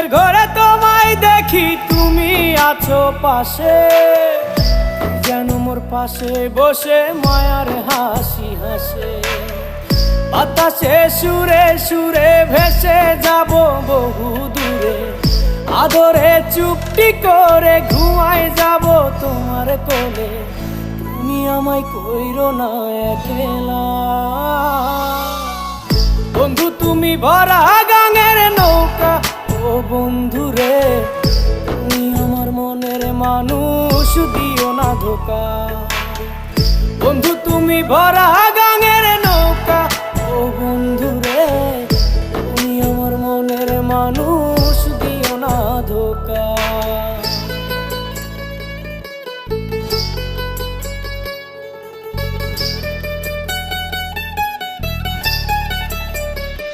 ঘুমের ঘরে তোমায় দেখি, তুমি আছো পাশে, যেন মোর পাশে বসে মায়ার হাসি হাসে। বাতাসে সুরে সুরে ভেসে যাব বহু দূরে, আদরে চুপটি করে ঘুমায় যাব তোমার কোলে। তুমি আমায় কইরো না একলা বন্ধু, তুমি ভরা গাঙের নৌকা। ও বন্ধু রে, তুমি আমার মনের মানুষ, দিও না ধোকা। বন্ধু তুমি ভরা